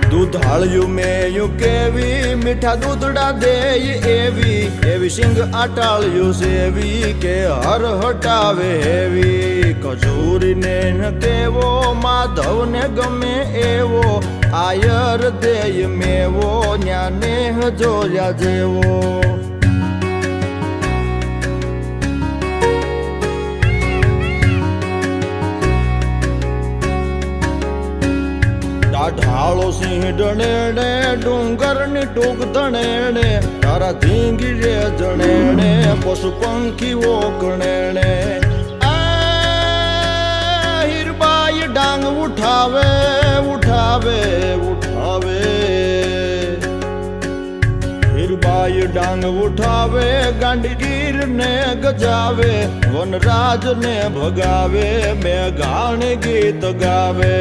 દૂધાળ્યું મેયું કેવી મીઠા દૂધડા દેય એવી સિંગ આટાળ્યું સેવી કે હર હટાવે હેવી કચૂરીને ન કેવો માધવને ગમે એવો આયર દેય મેવો ન્યાને જોયા જેવો ઢાળો સિંહ ડણેણે ડુંગરની ટૂંક ધણેણે તારા ધીંગી રે જણેણે પશુ પંખીઓ ગણેણે હીરબાઈ ડાંગ ઉઠાવે ઉઠાવે ઉઠાવે હીરબાઈ ડાંગ ઉઠાવે ગાંડીગીર ને ગજાવે વનરાજ ને ભગાવે મેઘાણ ગીત ગાવે